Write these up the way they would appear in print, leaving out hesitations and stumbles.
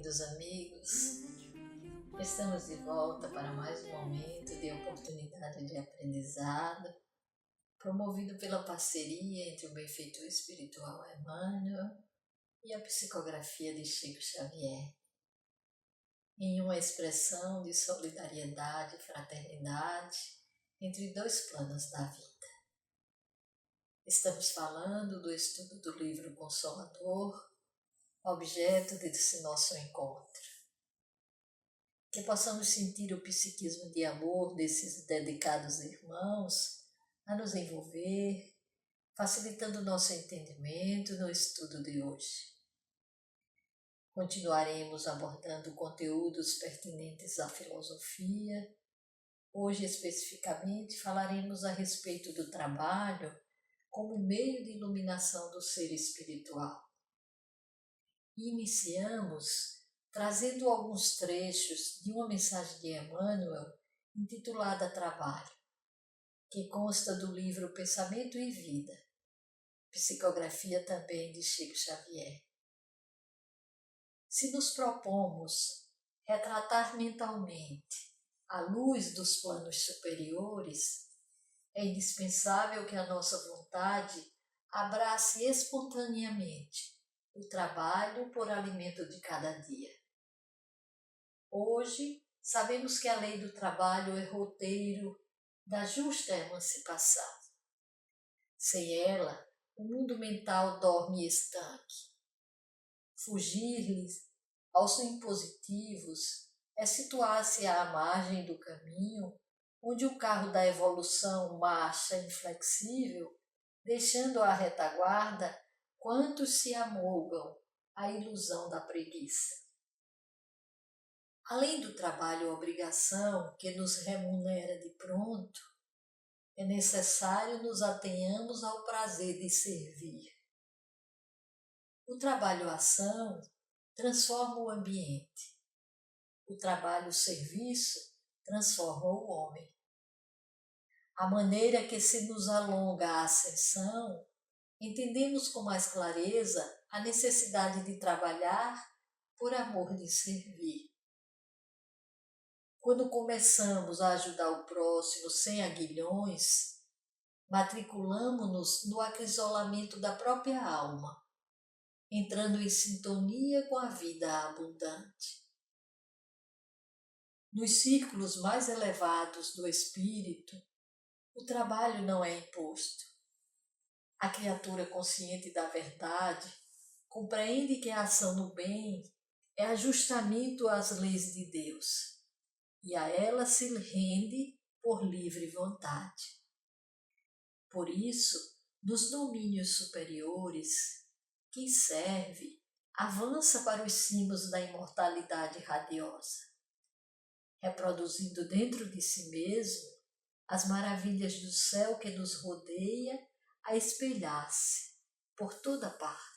queridos amigos. Estamos de volta para mais um momento de oportunidade de aprendizado, promovido pela parceria entre o benfeitor espiritual Emmanuel e a psicografia de Chico Xavier, em uma expressão de solidariedade e fraternidade entre dois planos da vida. Estamos falando do estudo do livro Consolador, objeto desse nosso encontro. Que possamos sentir o psiquismo de amor desses dedicados irmãos a nos envolver, facilitando o nosso entendimento no estudo de hoje. Continuaremos abordando conteúdos pertinentes à filosofia. Hoje, especificamente, falaremos a respeito do trabalho como meio de iluminação do ser espiritual. Iniciamos trazendo alguns trechos de uma mensagem de Emmanuel intitulada Trabalho, que consta do livro Pensamento e Vida, psicografia também de Chico Xavier. Se nos propomos retratar mentalmente a luz dos planos superiores, é indispensável que a nossa vontade abrace espontaneamente o trabalho por alimento de cada dia. Hoje, sabemos que a lei do trabalho é roteiro da justa emancipação. Sem ela, o mundo mental dorme estanque. Fugir-lhes aos impositivos é situar-se à margem do caminho, onde o carro da evolução marcha inflexível, deixando à retaguarda quantos se amolgam à ilusão da preguiça. Além do trabalho-obrigação que nos remunera de pronto, é necessário nos atenhamos ao prazer de servir. O trabalho-ação transforma o ambiente. O trabalho-serviço transforma o homem. A maneira que se nos alonga a ascensão, entendemos com mais clareza a necessidade de trabalhar por amor de servir. Quando começamos a ajudar o próximo sem aguilhões, matriculamo-nos no acrisolamento da própria alma, entrando em sintonia com a vida abundante. Nos círculos mais elevados do espírito, o trabalho não é imposto. A criatura consciente da verdade compreende que a ação no bem é ajustamento às leis de Deus, e a ela se rende por livre vontade. Por isso, nos domínios superiores, quem serve avança para os cimos da imortalidade radiosa, reproduzindo dentro de si mesmo as maravilhas do céu que nos rodeia a espelhar-se por toda parte.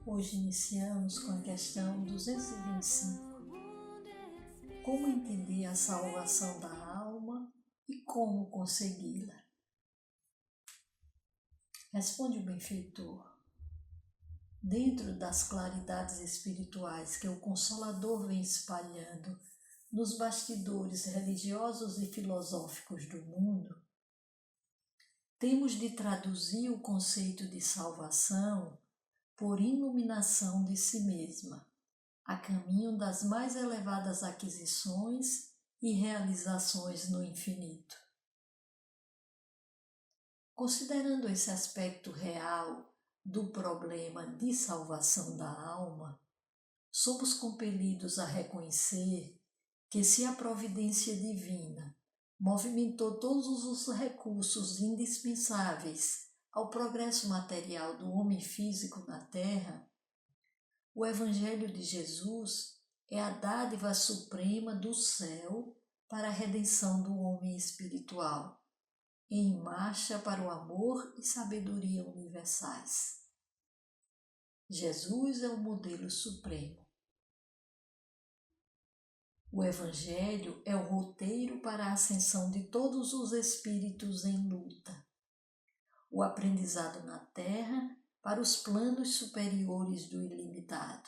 Hoje iniciamos com a questão 225. Como entender a salvação da alma e como consegui-la? Responde o benfeitor. Dentro das claridades espirituais que o Consolador vem espalhando nos bastidores religiosos e filosóficos do mundo, temos de traduzir o conceito de salvação por iluminação de si mesma, a caminho das mais elevadas aquisições e realizações no infinito. Considerando esse aspecto real do problema de salvação da alma, somos compelidos a reconhecer que se a providência divina movimentou todos os recursos indispensáveis ao progresso material do homem físico na Terra, o Evangelho de Jesus é a dádiva suprema do céu para a redenção do homem espiritual, em marcha para o amor e sabedoria universais. Jesus é o modelo supremo. O Evangelho é o roteiro para a ascensão de todos os espíritos em luta, o aprendizado na Terra para os planos superiores do ilimitado.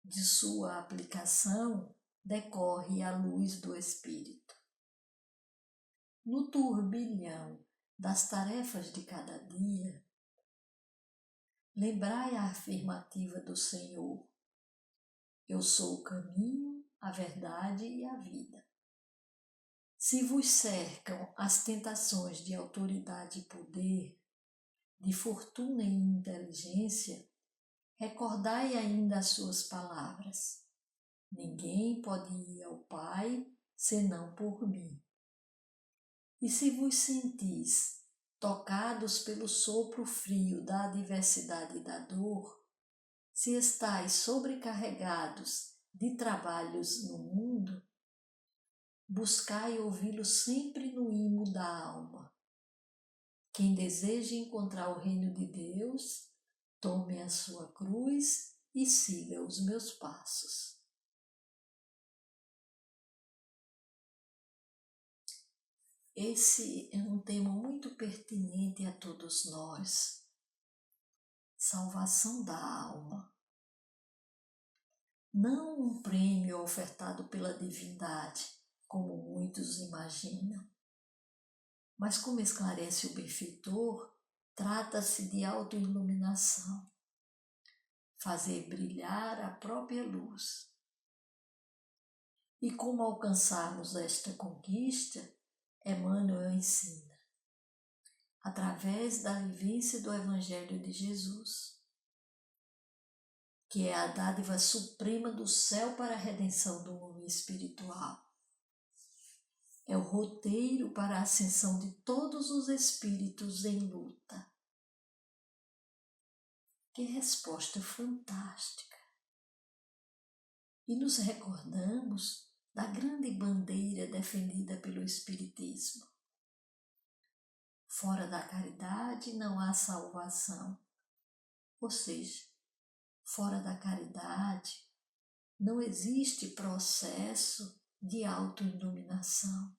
De sua aplicação decorre a luz do Espírito. No turbilhão das tarefas de cada dia, lembrai a afirmativa do Senhor: eu sou o caminho, a verdade e a vida. Se vos cercam as tentações de autoridade e poder, de fortuna e inteligência, recordai ainda as suas palavras: ninguém pode ir ao Pai senão por mim. E se vos sentis tocados pelo sopro frio da adversidade e da dor, se estáis sobrecarregados de trabalhos no mundo, buscai ouvi-lo sempre no imo da alma. Quem deseja encontrar o reino de Deus, tome a sua cruz e siga os meus passos. Esse é um tema muito pertinente a todos nós. Salvação da alma. Não um prêmio ofertado pela divindade, como muitos imaginam, mas como esclarece o benfeitor, trata-se de autoiluminação, fazer brilhar a própria luz. E como alcançarmos esta conquista, Emmanuel ensina, através da vivência do Evangelho de Jesus, que é a dádiva suprema do céu para a redenção do homem espiritual. É o roteiro para a ascensão de todos os espíritos em luta. Que resposta fantástica! E nos recordamos da grande bandeira defendida pelo Espiritismo. Fora da caridade não há salvação. Ou seja, fora da caridade não existe processo de autoiluminação.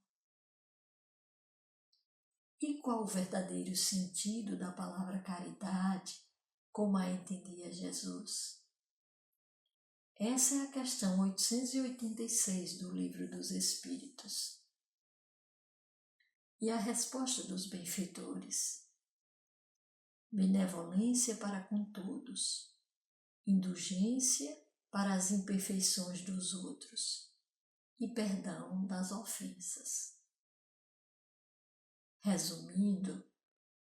E qual o verdadeiro sentido da palavra caridade, como a entendia Jesus? Essa é a questão 886 do Livro dos Espíritos. E a resposta dos benfeitores: benevolência para com todos, indulgência para as imperfeições dos outros e perdão das ofensas. Resumindo,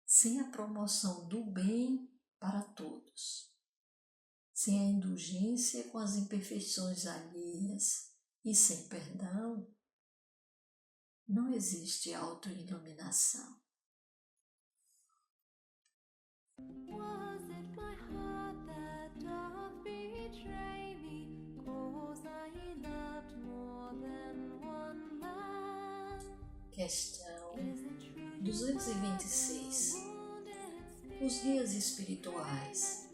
sem a promoção do bem para todos, sem a indulgência com as imperfeições alheias e sem perdão, não existe autoiluminação. Was it my heart that doth betray me, 'cause I loved more than one man? Questão Is it true 226. Os guias espirituais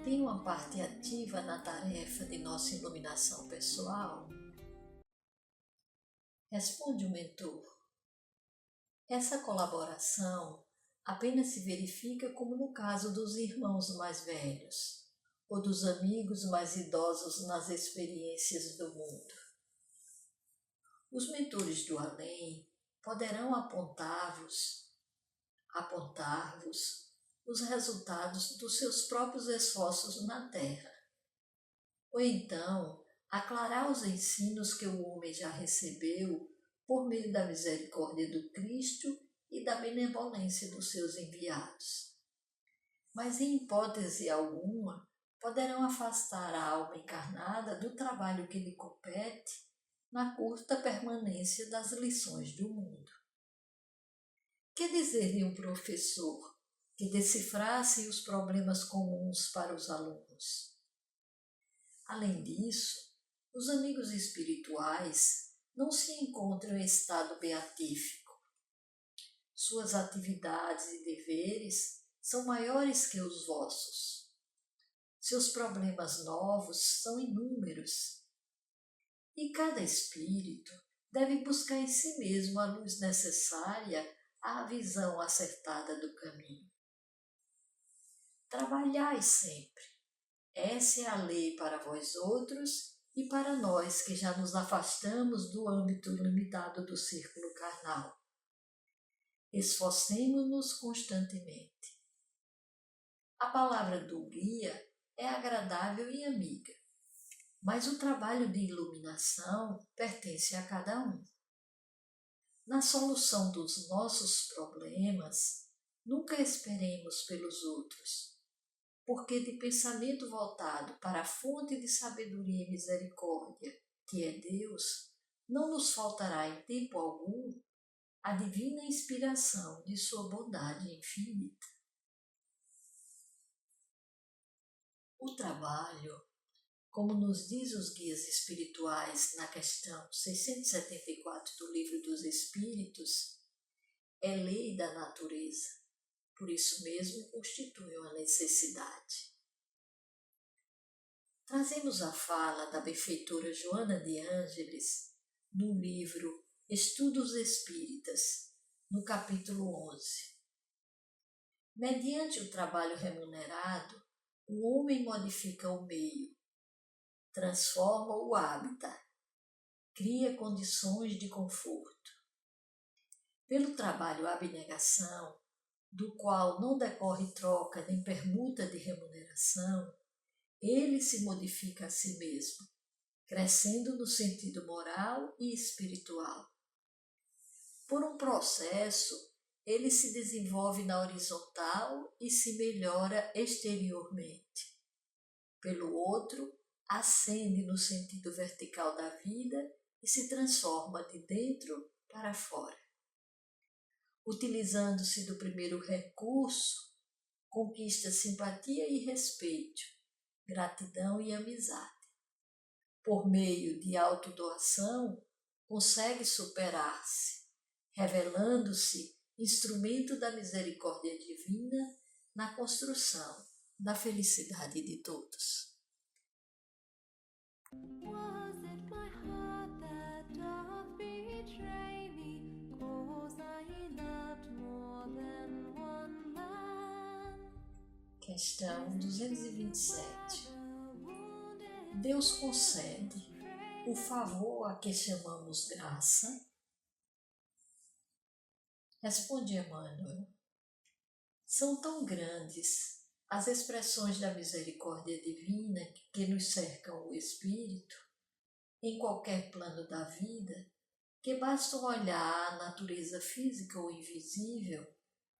têm uma parte ativa na tarefa de nossa iluminação pessoal? Responde o mentor. Essa colaboração apenas se verifica como no caso dos irmãos mais velhos ou dos amigos mais idosos nas experiências do mundo. Os mentores do além poderão apontar-vos os resultados dos seus próprios esforços na Terra, ou então aclarar os ensinos que o homem já recebeu por meio da misericórdia do Cristo e da benevolência dos seus enviados. Mas em hipótese alguma poderão afastar a alma encarnada do trabalho que lhe compete na curta permanência das lições do mundo. Que dizer de um professor que decifrasse os problemas comuns para os alunos? Além disso, os amigos espirituais não se encontram em estado beatífico. Suas atividades e deveres são maiores que os vossos. Seus problemas novos são inúmeros. E cada espírito deve buscar em si mesmo a luz necessária à visão acertada do caminho. Trabalhai sempre. Essa é a lei para vós outros e para nós que já nos afastamos do âmbito limitado do círculo carnal. Esforcemo-nos constantemente. A palavra do guia é agradável e amiga, mas o trabalho de iluminação pertence a cada um. Na solução dos nossos problemas, nunca esperemos pelos outros, porque de pensamento voltado para a fonte de sabedoria e misericórdia, que é Deus, não nos faltará em tempo algum a divina inspiração de sua bondade infinita. O trabalho, como nos diz os guias espirituais na questão 674 do Livro dos Espíritos, é lei da natureza, por isso mesmo constitui uma necessidade. Trazemos a fala da benfeitora Joana de Ângeles no livro Estudos Espíritas, no capítulo 11. Mediante o trabalho remunerado, o homem modifica o meio, transforma o hábitat, cria condições de conforto. Pelo trabalho abnegação, do qual não decorre troca nem permuta de remuneração, ele se modifica a si mesmo, crescendo no sentido moral e espiritual. Por um processo, ele se desenvolve na horizontal e se melhora exteriormente. Pelo outro, ascende no sentido vertical da vida e se transforma de dentro para fora. Utilizando-se do primeiro recurso, conquista simpatia e respeito, gratidão e amizade. Por meio de autodoação, consegue superar-se, revelando-se instrumento da misericórdia divina na construção da felicidade de todos. Was it my heart that doth betray me? 'Cause I loved more than one man. Questão 227. Deus concede o favor a que chamamos graça? Responde Emmanuel. São tão grandes as expressões da misericórdia divina que nos cercam o espírito, em qualquer plano da vida, que basta olhar a natureza física ou invisível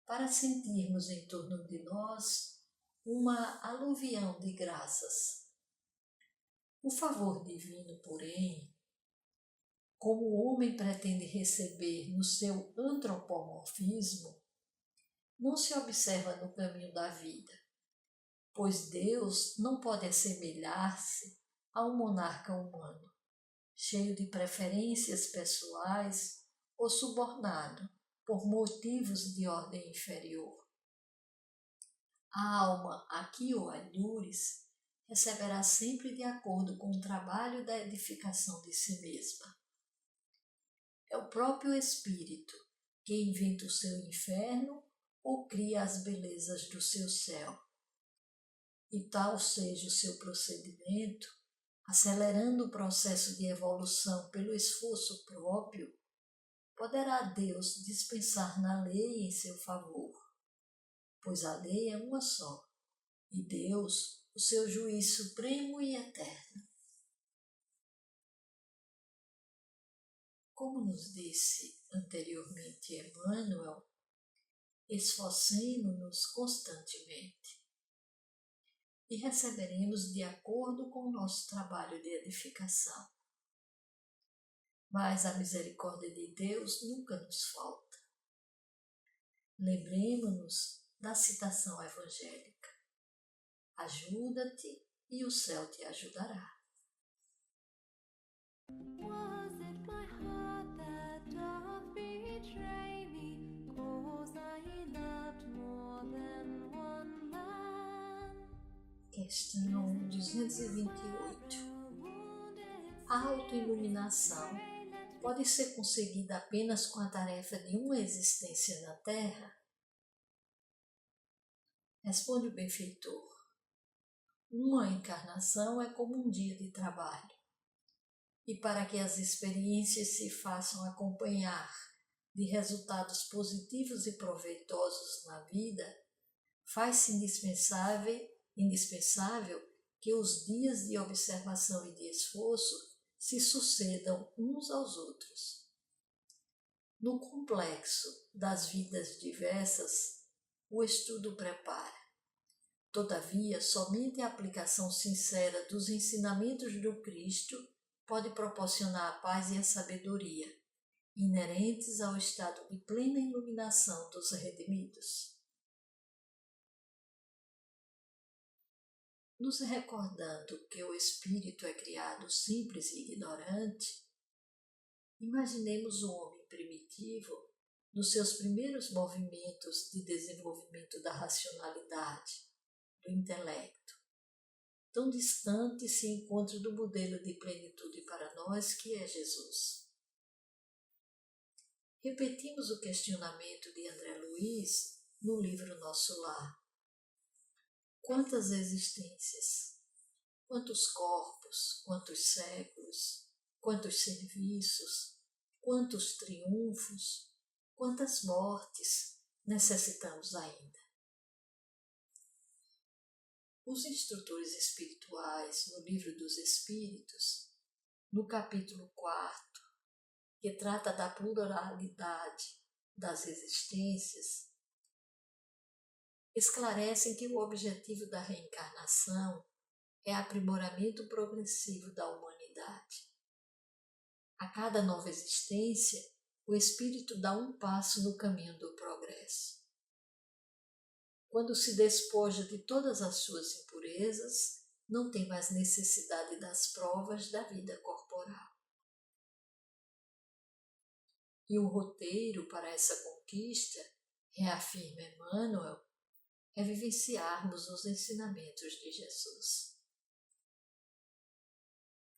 para sentirmos em torno de nós uma aluvião de graças. O favor divino, porém, como o homem pretende receber no seu antropomorfismo, não se observa no caminho da vida, pois Deus não pode assemelhar-se a um monarca humano, cheio de preferências pessoais ou subornado por motivos de ordem inferior. A alma, aqui ou alhures, receberá sempre de acordo com o trabalho da edificação de si mesma. É o próprio Espírito que inventa o seu inferno ou cria as belezas do seu céu. E tal seja o seu procedimento, acelerando o processo de evolução pelo esforço próprio, poderá Deus dispensar na lei em seu favor, pois a lei é uma só, e Deus, o seu juiz supremo e eterno. Como nos disse anteriormente Emmanuel, esforcemo-nos constantemente e receberemos de acordo com o nosso trabalho de edificação. Mas a misericórdia de Deus nunca nos falta. Lembremo-nos da citação evangélica: ajuda-te e o céu te ajudará. Was it my heart that doth betray me? 'Cause I loved more than one man. Questão 228. A autoiluminação pode ser conseguida apenas com a tarefa de uma existência na Terra? Responde o benfeitor. Uma encarnação é como um dia de trabalho. E para que as experiências se façam acompanhar de resultados positivos e proveitosos na vida, faz-se indispensável que os dias de observação e de esforço se sucedam uns aos outros. No complexo das vidas diversas, o estudo prepara. Todavia, somente a aplicação sincera dos ensinamentos do Cristo pode proporcionar a paz e a sabedoria, inerentes ao estado de plena iluminação dos redimidos. Nos recordando que o espírito é criado simples e ignorante, imaginemos o homem primitivo nos seus primeiros movimentos de desenvolvimento da racionalidade, do intelecto. Tão distante se encontra do modelo de plenitude para nós que é Jesus. Repetimos o questionamento de André Luiz no livro Nosso Lar. Quantas existências, quantos corpos, quantos séculos, quantos serviços, quantos triunfos, quantas mortes necessitamos ainda? Os instrutores espirituais, no Livro dos Espíritos, no capítulo 4, que trata da pluralidade das existências, esclarecem que o objetivo da reencarnação é aprimoramento progressivo da humanidade. A cada nova existência, o espírito dá um passo no caminho do progresso. Quando se despoja de todas as suas impurezas, não tem mais necessidade das provas da vida corporal. E o roteiro para essa conquista, reafirma Emmanuel, é vivenciarmos os ensinamentos de Jesus.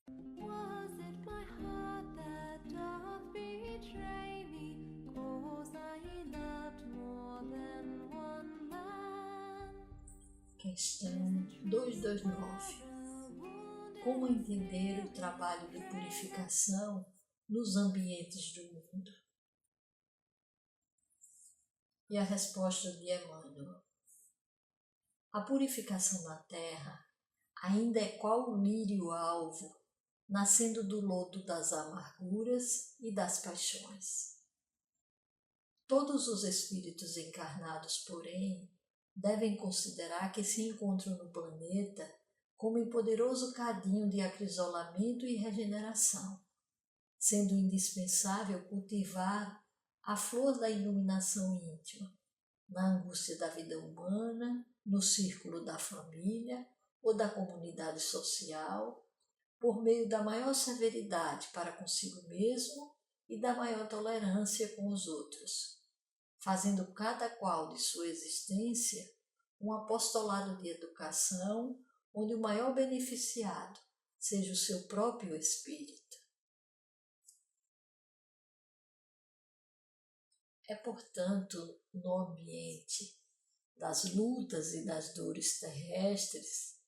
Was it my heart that doth betray me, 'cause I loved more than one man? Questão 229. Como entender o trabalho de purificação nos ambientes do mundo? E a resposta de Emmanuel. A purificação na terra ainda é qual o lírio alvo, nascendo do lodo das amarguras e das paixões. Todos os espíritos encarnados, porém, devem considerar que se encontram no planeta como em poderoso cadinho de acrisolamento e regeneração, sendo indispensável cultivar a flor da iluminação íntima, na angústia da vida humana, no círculo da família ou da comunidade social, por meio da maior severidade para consigo mesmo e da maior tolerância com os outros, fazendo cada qual de sua existência um apostolado de educação, onde o maior beneficiado seja o seu próprio espírito. É, portanto, no ambiente das lutas e das dores terrestres,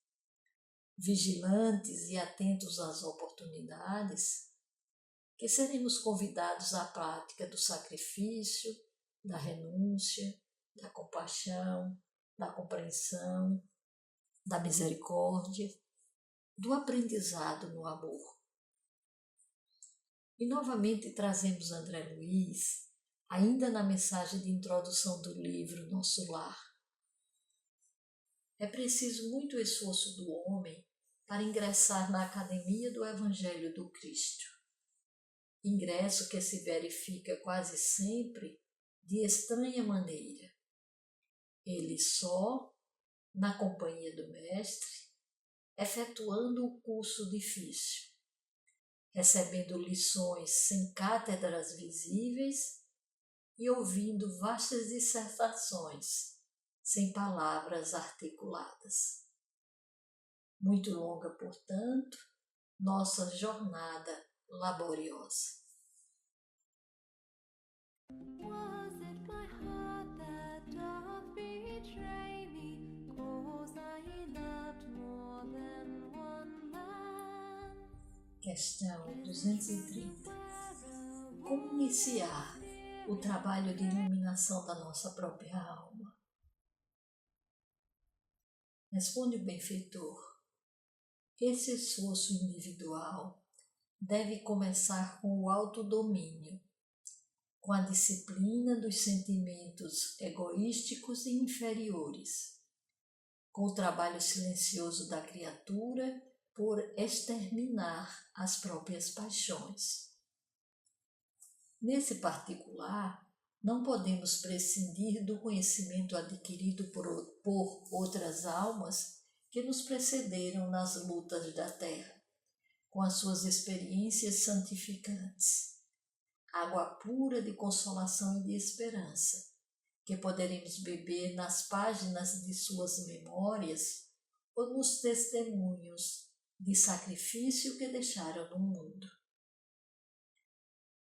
vigilantes e atentos às oportunidades, que seremos convidados à prática do sacrifício, da renúncia, da compaixão, da compreensão, da misericórdia, do aprendizado no amor. E novamente trazemos André Luiz, ainda na mensagem de introdução do livro Nosso Lar. É preciso muito esforço do homem para ingressar na Academia do Evangelho do Cristo. Ingresso que se verifica quase sempre de estranha maneira. Ele só, na companhia do Mestre, efetuando o curso difícil, recebendo lições sem cátedras visíveis e ouvindo vastas dissertações sem palavras articuladas. Muito longa, portanto, nossa jornada laboriosa. Was it my heart that doth betray me? 'Cause I loved more than one man. Questão 230. Como iniciar o trabalho de iluminação da nossa própria alma? Responde o benfeitor. Esse esforço individual deve começar com o autodomínio, com a disciplina dos sentimentos egoísticos e inferiores, com o trabalho silencioso da criatura por exterminar as próprias paixões. Nesse particular, não podemos prescindir do conhecimento adquirido por outras almas que nos precederam nas lutas da terra, com as suas experiências santificantes, água pura de consolação e de esperança, que poderemos beber nas páginas de suas memórias ou nos testemunhos de sacrifício que deixaram no mundo.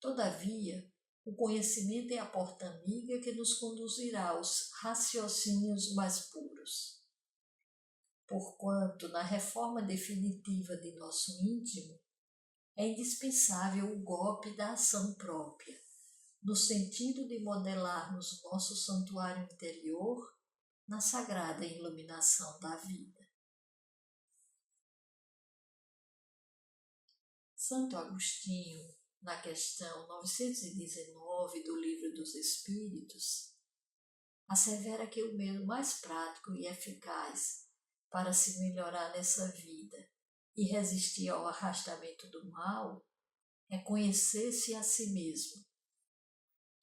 Todavia, o conhecimento é a porta amiga que nos conduzirá aos raciocínios mais puros. Porquanto, na reforma definitiva de nosso íntimo, é indispensável o golpe da ação própria, no sentido de modelarmos nosso santuário interior na sagrada iluminação da vida. Santo Agostinho, na questão 919 do Livro dos Espíritos, assevera que o meio mais prático e eficaz para se melhorar nessa vida e resistir ao arrastamento do mal é conhecer-se a si mesmo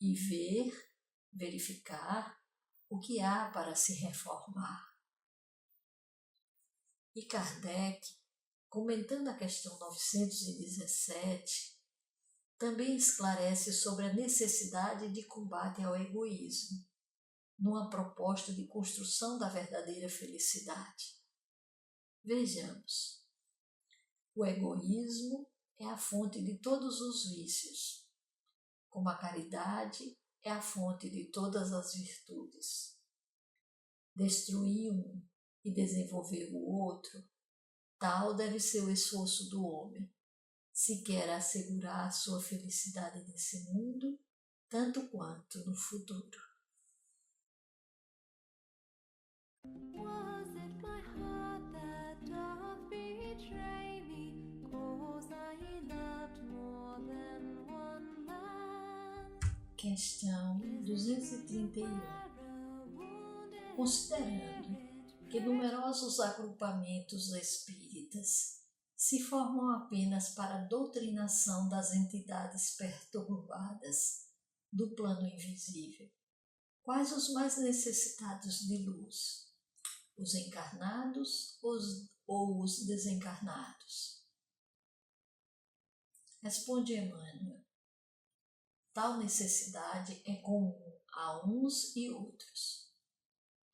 e verificar o que há para se reformar. E Kardec, comentando a questão 917, também esclarece sobre a necessidade de combate ao egoísmo, numa proposta de construção da verdadeira felicidade. Vejamos. O egoísmo é a fonte de todos os vícios, como a caridade é a fonte de todas as virtudes. Destruir um e desenvolver o outro, tal deve ser o esforço do homem, se quer assegurar a sua felicidade nesse mundo, tanto quanto no futuro. Was it my heart that doth betray me? 'Cause I loved more than one man. Questão 231. Considerando que numerosos agrupamentos espíritas se formam apenas para a doutrinação das entidades perturbadas do plano invisível, quais os mais necessitados de luz? Os encarnados ou os desencarnados? Responde Emmanuel. Tal necessidade é comum a uns e outros.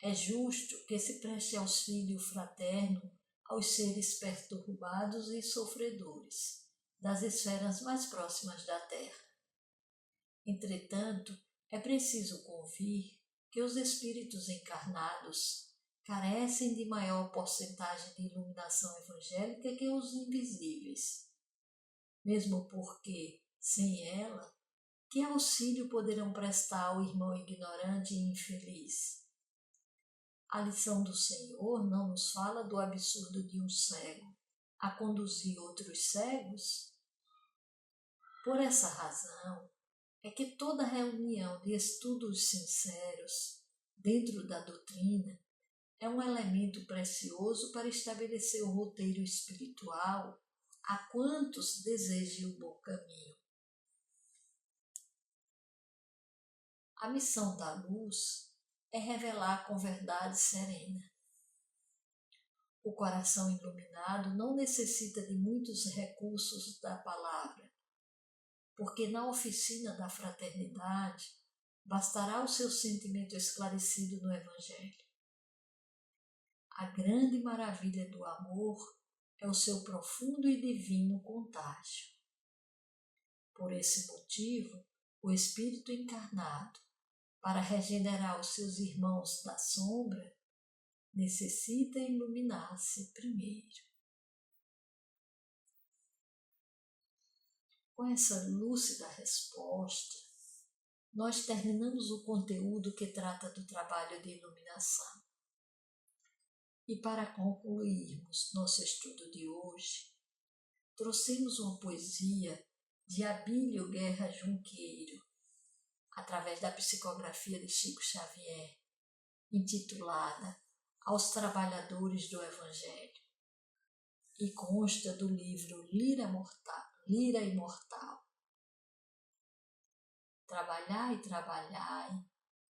É justo que se preste auxílio fraterno aos seres perturbados e sofredores das esferas mais próximas da Terra. Entretanto, é preciso convir que os espíritos encarnados carecem de maior porcentagem de iluminação evangélica que os invisíveis, mesmo porque, sem ela, que auxílio poderão prestar ao irmão ignorante e infeliz? A lição do Senhor não nos fala do absurdo de um cego a conduzir outros cegos? Por essa razão, é que toda reunião de estudos sinceros dentro da doutrina é um elemento precioso para estabelecer o roteiro espiritual a quantos desejem o bom caminho. A missão da luz é revelar com verdade serena. O coração iluminado não necessita de muitos recursos da palavra, porque na oficina da fraternidade bastará o seu sentimento esclarecido no Evangelho. A grande maravilha do amor é o seu profundo e divino contágio. Por esse motivo, o Espírito encarnado, para regenerar os seus irmãos da sombra, necessita iluminar-se primeiro. Com essa lúcida resposta, nós terminamos o conteúdo que trata do trabalho de iluminação. E para concluirmos nosso estudo de hoje, trouxemos uma poesia de Abílio Guerra Junqueiro, através da psicografia de Chico Xavier, intitulada Aos Trabalhadores do Evangelho, e consta do livro Lira Imortal. Trabalhai, trabalhai,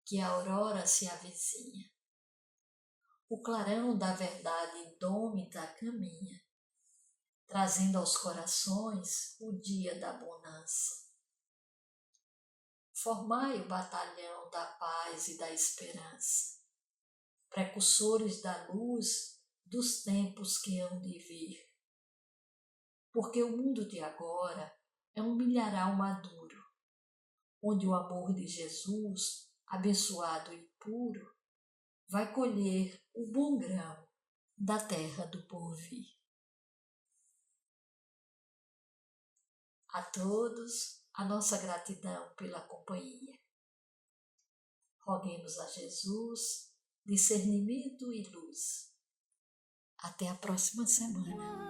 que a aurora se avizinha. O clarão da verdade indômita caminha, trazendo aos corações o dia da bonança. Formai o batalhão da paz e da esperança, precursores da luz dos tempos que hão de vir. Porque o mundo de agora é um milharal maduro, onde o amor de Jesus, abençoado e puro, vai colher o bom grão da terra do porvir. A todos, a nossa gratidão pela companhia. Roguemos a Jesus discernimento e luz. Até a próxima semana.